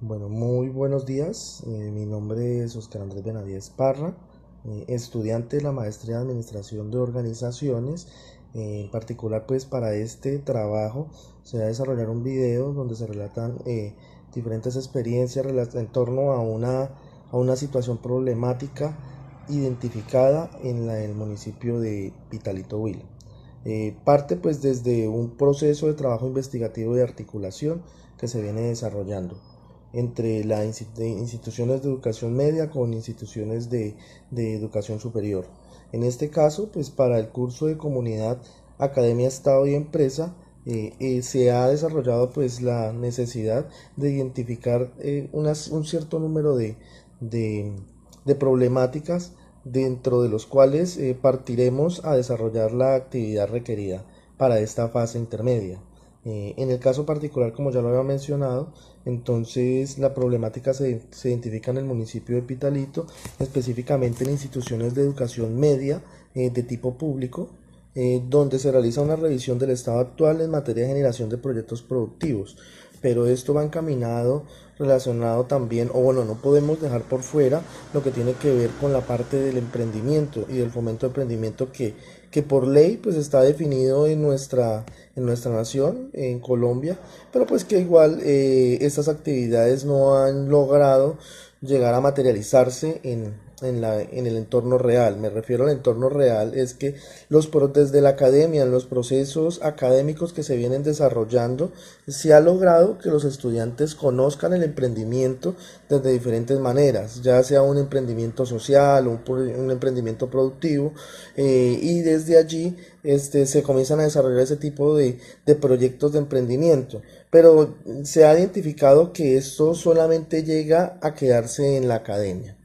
Bueno, muy buenos días. Mi nombre es Oscar Andrés Benavides Parra, estudiante de la maestría de Administración de Organizaciones. En particular, pues para este trabajo se va a desarrollar un video donde se relatan diferentes experiencias en torno a una situación problemática identificada en el municipio de Pitalito Huila. Parte pues desde un proceso de trabajo investigativo y de articulación que se viene desarrollando entre las instituciones de educación media con instituciones de educación superior. En este caso, pues para el curso de comunidad, academia, estado y empresa, se ha desarrollado pues la necesidad de identificar un cierto número de, de problemáticas dentro de los cuales partiremos a desarrollar la actividad requerida para esta fase intermedia. En el caso particular, como ya lo había mencionado, entonces la problemática se identifica en el municipio de Pitalito, específicamente en instituciones de educación media de tipo público, donde se realiza una revisión del estado actual en materia de generación de proyectos productivos. Pero esto va encaminado, relacionado también, o bueno, no podemos dejar por fuera lo que tiene que ver con la parte del emprendimiento y del fomento de emprendimiento que por ley pues está definido en nuestra nación, en Colombia, pero pues que igual estas actividades no han logrado llegar a materializarse en el entorno real. Me refiero al entorno real, es que desde la academia, en los procesos académicos que se vienen desarrollando, se ha logrado que los estudiantes conozcan el emprendimiento desde diferentes maneras, ya sea un emprendimiento social, un emprendimiento productivo, y desde allí se comienzan a desarrollar ese tipo de proyectos de emprendimiento. Pero se ha identificado que esto solamente llega a quedarse en la academia.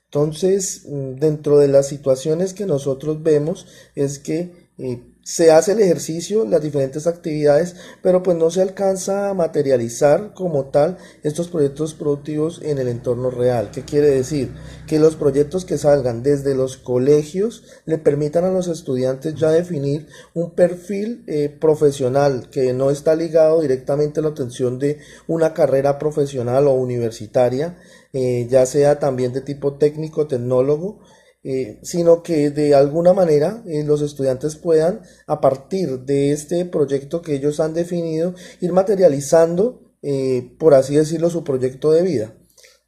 Entonces, dentro de las situaciones que nosotros vemos es que se hace el ejercicio, las diferentes actividades, pero pues no se alcanza a materializar como tal estos proyectos productivos en el entorno real. ¿Qué quiere decir? Que los proyectos que salgan desde los colegios le permitan a los estudiantes ya definir un perfil profesional que no está ligado directamente a la obtención de una carrera profesional o universitaria, ya sea también de tipo técnico, tecnólogo, sino que de alguna manera los estudiantes puedan, a partir de este proyecto que ellos han definido, ir materializando, por así decirlo, su proyecto de vida.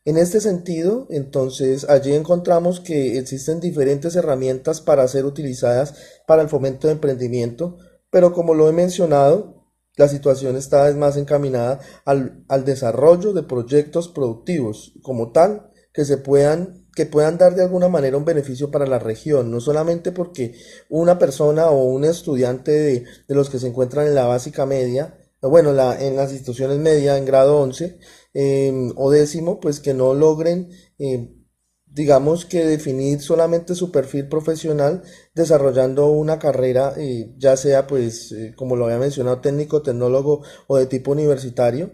En este sentido, entonces, allí encontramos que existen diferentes herramientas para ser utilizadas para el fomento de emprendimiento, pero como lo he mencionado, la situación está vez más encaminada al desarrollo de proyectos productivos como tal que puedan dar de alguna manera un beneficio para la región, no solamente porque una persona o un estudiante de los que se encuentran en la básica media, bueno, en las instituciones media en grado 11 o décimo, pues que no logren, digamos que definir solamente su perfil profesional desarrollando una carrera, ya sea pues, como lo había mencionado, técnico, tecnólogo o de tipo universitario,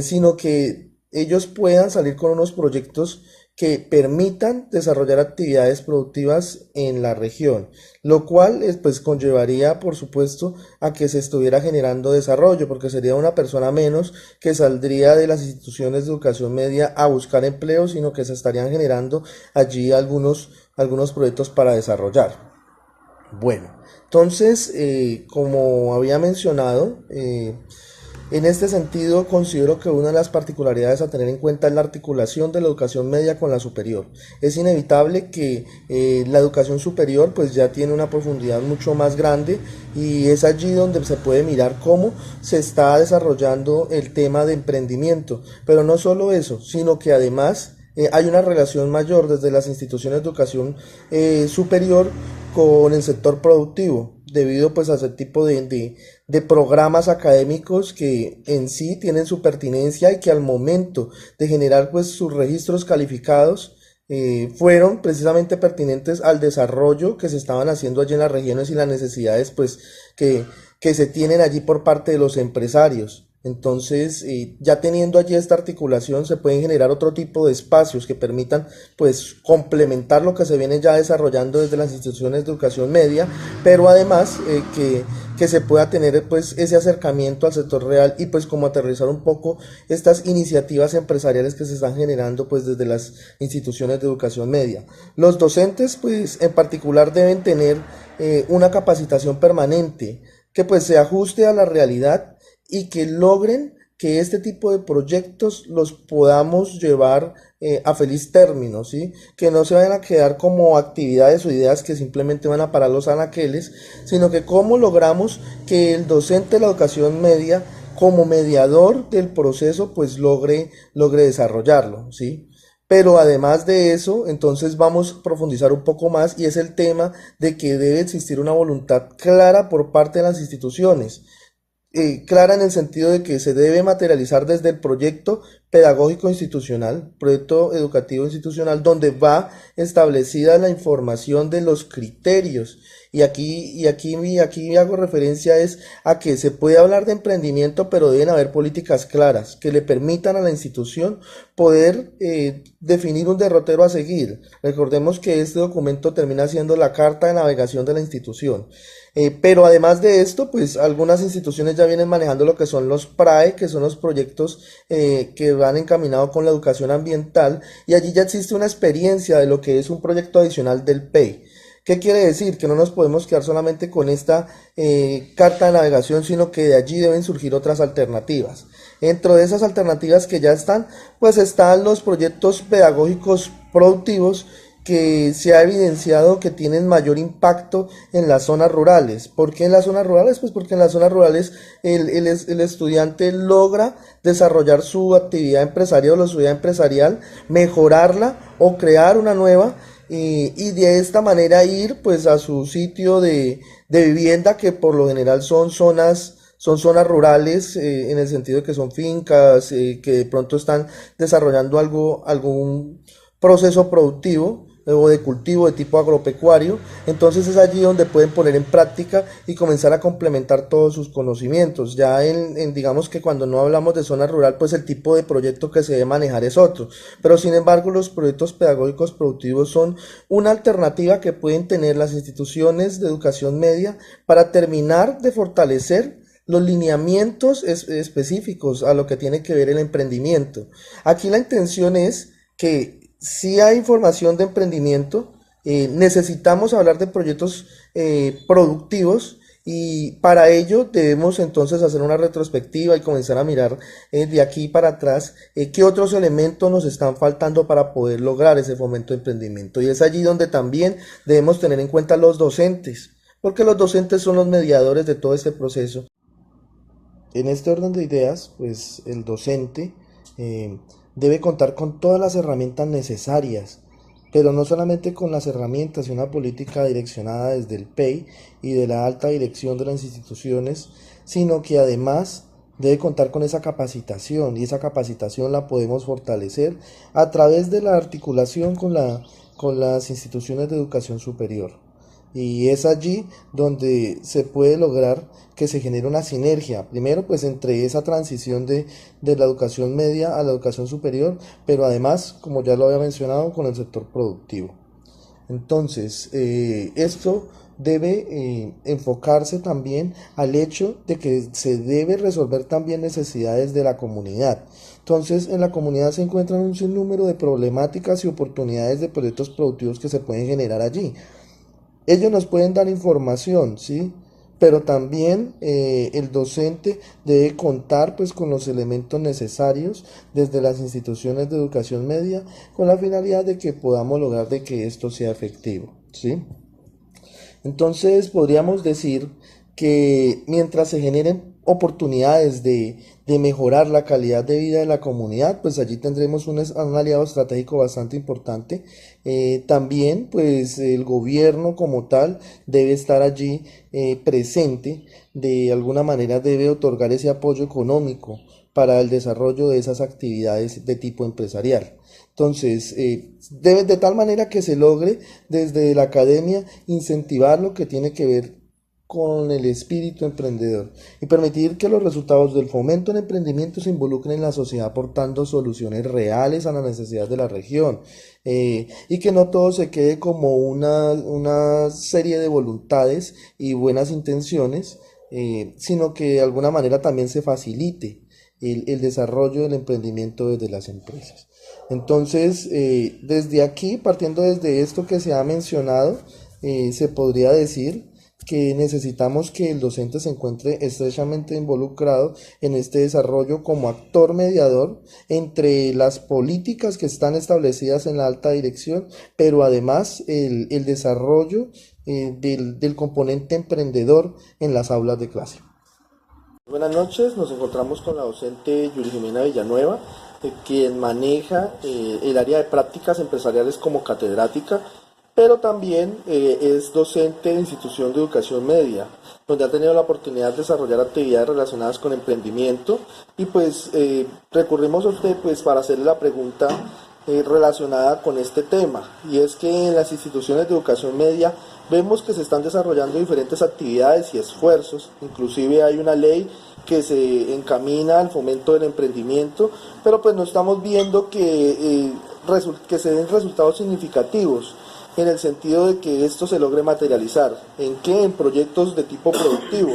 sino que ellos puedan salir con unos proyectos que permitan desarrollar actividades productivas en la región, lo cual pues conllevaría por supuesto a que se estuviera generando desarrollo, porque sería una persona menos que saldría de las instituciones de educación media a buscar empleo, sino que se estarían generando allí algunos proyectos para desarrollar. Bueno, entonces, como había mencionado, en este sentido, considero que una de las particularidades a tener en cuenta es la articulación de la educación media con la superior. Es inevitable que la educación superior pues ya tiene una profundidad mucho más grande y es allí donde se puede mirar cómo se está desarrollando el tema de emprendimiento. Pero no solo eso, sino que además hay una relación mayor desde las instituciones de educación superior con el sector productivo, debido pues a ese tipo de programas académicos que en sí tienen su pertinencia y que al momento de generar pues sus registros calificados fueron precisamente pertinentes al desarrollo que se estaban haciendo allí en las regiones y las necesidades pues que se tienen allí por parte de los empresarios. Entonces, ya teniendo allí esta articulación, se pueden generar otro tipo de espacios que permitan, pues, complementar lo que se viene ya desarrollando desde las instituciones de educación media, pero además que se pueda tener, pues, ese acercamiento al sector real y, pues, como aterrizar un poco estas iniciativas empresariales que se están generando, pues, desde las instituciones de educación media. Los docentes, pues, en particular deben tener una capacitación permanente que, pues, se ajuste a la realidad y que logren que este tipo de proyectos los podamos llevar a feliz término, ¿sí? Que no se vayan a quedar como actividades o ideas que simplemente van a parar los anaqueles, sino que cómo logramos que el docente de la educación media, como mediador del proceso, pues logre desarrollarlo, ¿sí? Pero además de eso, entonces vamos a profundizar un poco más y es el tema de que debe existir una voluntad clara por parte de las instituciones, clara en el sentido de que se debe materializar desde el proyecto pedagógico institucional, proyecto educativo institucional, donde va establecida la información de los criterios. Y aquí hago referencia es a que se puede hablar de emprendimiento, pero deben haber políticas claras que le permitan a la institución poder definir un derrotero a seguir. Recordemos que este documento termina siendo la carta de navegación de la institución. Pero además de esto, pues algunas instituciones ya vienen manejando lo que son los PRAE, que son los proyectos que van encaminados con la educación ambiental, y allí ya existe una experiencia de lo que es un proyecto adicional del PEI. ¿Qué quiere decir? Que no nos podemos quedar solamente con esta carta de navegación, sino que de allí deben surgir otras alternativas. Dentro de esas alternativas que ya están, pues están los proyectos pedagógicos productivos que se ha evidenciado que tienen mayor impacto en las zonas rurales. ¿Por qué en las zonas rurales? Pues porque en las zonas rurales el estudiante logra desarrollar su actividad empresarial o su idea empresarial, mejorarla o crear una nueva y de esta manera ir pues a su sitio de vivienda, que por lo general son zonas rurales, en el sentido de que son fincas que de pronto están desarrollando algún proceso productivo o de cultivo de tipo agropecuario. Entonces es allí donde pueden poner en práctica y comenzar a complementar todos sus conocimientos. Ya digamos que cuando no hablamos de zona rural, pues el tipo de proyecto que se debe manejar es otro, pero sin embargo los proyectos pedagógicos productivos son una alternativa que pueden tener las instituciones de educación media para terminar de fortalecer los lineamientos específicos a lo que tiene que ver el emprendimiento. Aquí la intención es que si hay información de emprendimiento, necesitamos hablar de proyectos productivos, y para ello debemos entonces hacer una retrospectiva y comenzar a mirar de aquí para atrás qué otros elementos nos están faltando para poder lograr ese fomento de emprendimiento. Y es allí donde también debemos tener en cuenta los docentes, porque los docentes son los mediadores de todo este proceso. En este orden de ideas, pues el docente eh, debe contar con todas las herramientas necesarias, pero no solamente con las herramientas y una política direccionada desde el PEI y de la alta dirección de las instituciones, sino que además debe contar con esa capacitación, y esa capacitación la podemos fortalecer a través de la articulación con las instituciones de educación superior. Y es allí donde se puede lograr que se genere una sinergia, primero pues entre esa transición de la educación media a la educación superior, pero además, como ya lo había mencionado, con el sector productivo. Entonces, esto debe enfocarse también al hecho de que se debe resolver también necesidades de la comunidad. Entonces, en la comunidad se encuentran un sinnúmero de problemáticas y oportunidades de proyectos productivos que se pueden generar allí. Ellos nos pueden dar información, ¿sí? Pero también el docente debe contar pues con los elementos necesarios desde las instituciones de educación media, con la finalidad de que podamos lograr de que esto sea efectivo, ¿sí? Entonces podríamos decir que mientras se generen oportunidades de mejorar la calidad de vida de la comunidad, pues allí tendremos un aliado estratégico bastante importante. También pues el gobierno como tal debe estar allí presente, de alguna manera debe otorgar ese apoyo económico para el desarrollo de esas actividades de tipo empresarial. Entonces, debe de tal manera que se logre desde la academia incentivar lo que tiene que ver con el espíritu emprendedor y permitir que los resultados del fomento en emprendimiento se involucren en la sociedad aportando soluciones reales a las necesidades de la región, y que no todo se quede como una serie de voluntades y buenas intenciones, sino que de alguna manera también se facilite el desarrollo del emprendimiento desde las empresas. Entonces, desde aquí, partiendo desde esto que se ha mencionado, se podría decir que necesitamos que el docente se encuentre estrechamente involucrado en este desarrollo como actor mediador entre las políticas que están establecidas en la alta dirección, pero además el desarrollo del componente emprendedor en las aulas de clase. Buenas noches, nos encontramos con la docente Yuri Jimena Villanueva, quien maneja el área de prácticas empresariales como catedrática, pero también es docente de institución de educación media, donde ha tenido la oportunidad de desarrollar actividades relacionadas con emprendimiento, y pues recurrimos a usted pues para hacerle la pregunta relacionada con este tema, y es que en las instituciones de educación media vemos que se están desarrollando diferentes actividades y esfuerzos, inclusive hay una ley que se encamina al fomento del emprendimiento, pero pues no estamos viendo que se den resultados significativos en el sentido de que esto se logre materializar. ¿En qué? En proyectos de tipo productivo,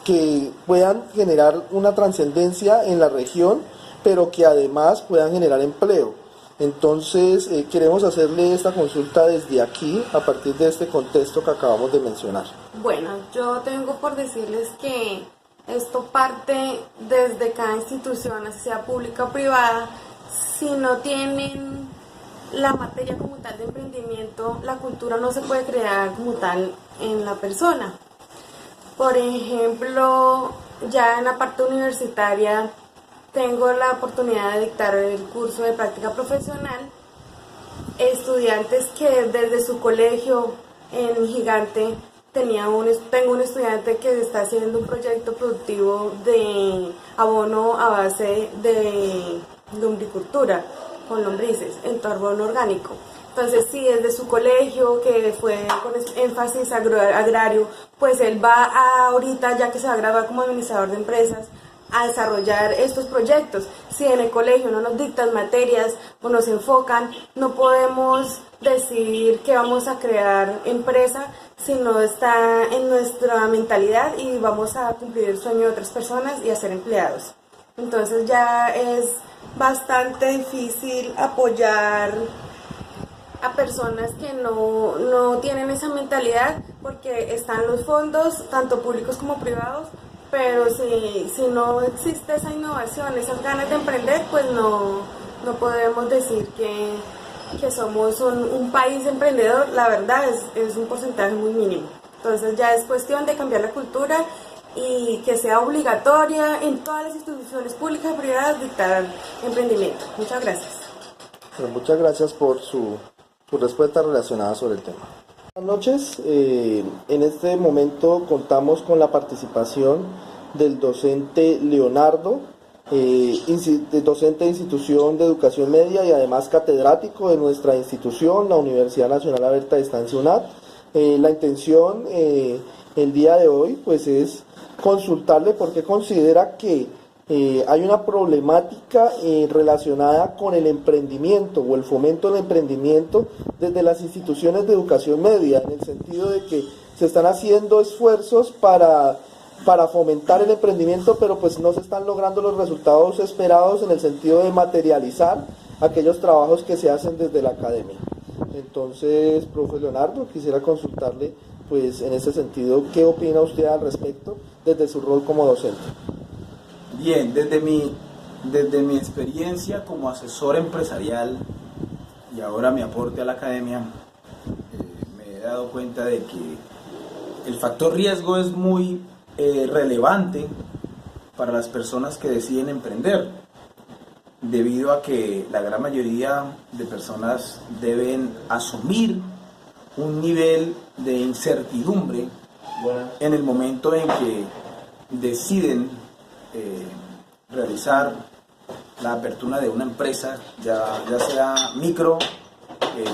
que puedan generar una trascendencia en la región, pero que además puedan generar empleo. Entonces, queremos hacerle esta consulta desde aquí, a partir de este contexto que acabamos de mencionar. Bueno, yo tengo por decirles que esto parte desde cada institución, sea pública o privada. Si no tienen la materia como tal de emprendimiento, la cultura no se puede crear como tal en la persona. Por ejemplo, ya en la parte universitaria tengo la oportunidad de dictar el curso de práctica profesional. Estudiantes que desde su colegio en Gigante tengo un estudiante que está haciendo un proyecto productivo de abono a base de lumbricultura con lombrices en carbono orgánico. Entonces, si desde su colegio, que fue con énfasis agrario, pues él va ahorita, ya que se va a graduar como administrador de empresas, a desarrollar estos proyectos. Si en el colegio no nos dictan materias o nos enfocan, no podemos decir que vamos a crear empresa si no está en nuestra mentalidad y vamos a cumplir el sueño de otras personas y a ser empleados. Entonces ya es bastante difícil apoyar a personas que no tienen esa mentalidad, porque están los fondos, tanto públicos como privados, pero si no existe esa innovación, esas ganas de emprender, pues no podemos decir que somos un país emprendedor. La verdad es un porcentaje muy mínimo. Entonces ya es cuestión de cambiar la cultura y que sea obligatoria en todas las instituciones públicas y privadas dictar emprendimiento. Muchas gracias. Bueno, muchas gracias por su respuesta relacionada sobre el tema. Buenas noches, en este momento contamos con la participación del docente Leonardo, docente de institución de educación media y además catedrático de nuestra institución, la Universidad Nacional Abierta de Estancia UNAD. La intención el día de hoy pues es consultarle por qué considera que hay una problemática relacionada con el emprendimiento o el fomento del emprendimiento desde las instituciones de educación media, en el sentido de que se están haciendo esfuerzos para fomentar el emprendimiento, pero pues no se están logrando los resultados esperados en el sentido de materializar aquellos trabajos que se hacen desde la academia. Entonces, profe Leonardo, quisiera consultarle pues en ese sentido, ¿qué opina usted al respecto desde su rol como docente? Bien, desde mi experiencia como asesor empresarial y ahora mi aporte a la academia, me he dado cuenta de que el factor riesgo es muy relevante para las personas que deciden emprender, debido a que la gran mayoría de personas deben asumir un nivel de incertidumbre en el momento en que deciden realizar la apertura de una empresa, ya sea micro,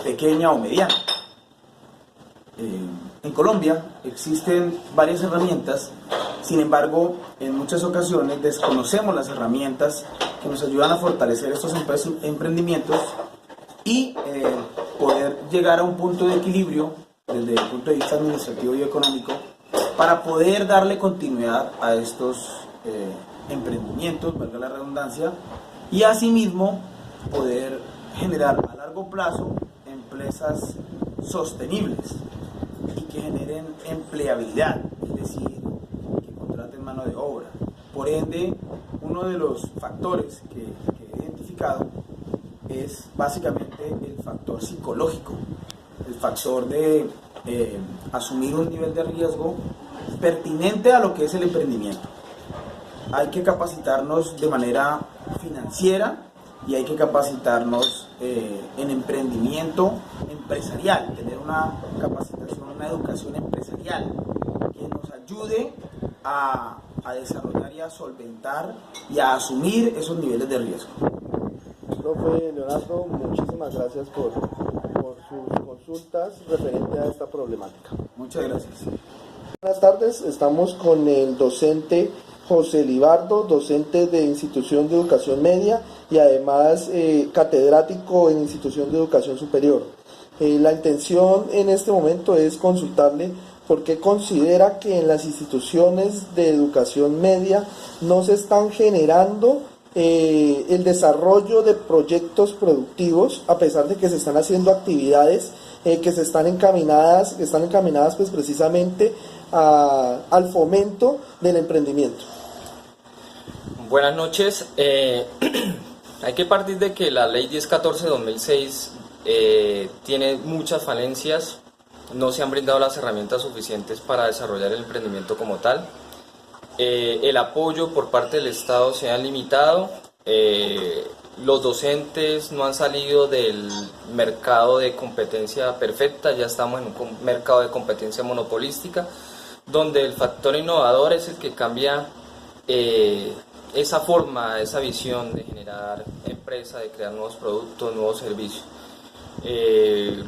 pequeña o mediana. En Colombia existen varias herramientas, sin embargo, en muchas ocasiones desconocemos las herramientas que nos ayudan a fortalecer estos emprendimientos y poder llegar a un punto de equilibrio desde el punto de vista administrativo y económico para poder darle continuidad a estos emprendimientos, valga la redundancia, y asimismo poder generar a largo plazo empresas sostenibles y que generen empleabilidad, es decir, que contraten mano de obra. Por ende, uno de los factores que he identificado es básicamente el factor psicológico, el factor de asumir un nivel de riesgo pertinente a lo que es el emprendimiento. Hay que capacitarnos de manera financiera y hay que capacitarnos en emprendimiento empresarial, tener una capacitación, una educación empresarial que nos ayude a desarrollar y a solventar y a asumir esos niveles de riesgo. Profe Leonardo, muchísimas gracias por sus consultas referente a esta problemática. Muchas gracias. Buenas tardes, estamos con el docente José Libardo, docente de Institución de Educación Media y además catedrático en Institución de Educación Superior. La intención en este momento es consultarle por qué considera que en las instituciones de educación media no se están generando el desarrollo de proyectos productivos, a pesar de que se están haciendo actividades que están encaminadas pues precisamente al fomento del emprendimiento. Buenas noches. Hay que partir de que la ley 1014 de 2006 tiene muchas falencias, no se han brindado las herramientas suficientes para desarrollar el emprendimiento como tal. El apoyo por parte del Estado se ha limitado, los docentes no han salido del mercado de competencia perfecta, ya estamos en un mercado de competencia monopolística, donde el factor innovador es el que cambia esa forma, esa visión de generar empresa, de crear nuevos productos, nuevos servicios.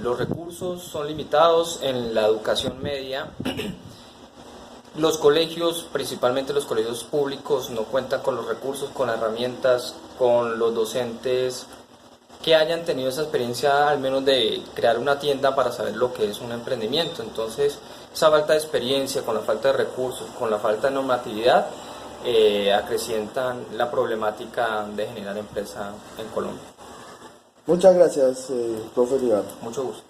Los recursos son limitados en la educación media. Los colegios, principalmente los colegios públicos, no cuentan con los recursos, con herramientas, con los docentes que hayan tenido esa experiencia, al menos de crear una tienda para saber lo que es un emprendimiento. Entonces, esa falta de experiencia, con la falta de recursos, con la falta de normatividad, acrecientan la problemática de generar empresa en Colombia. Muchas gracias, profe Libardo. Mucho gusto.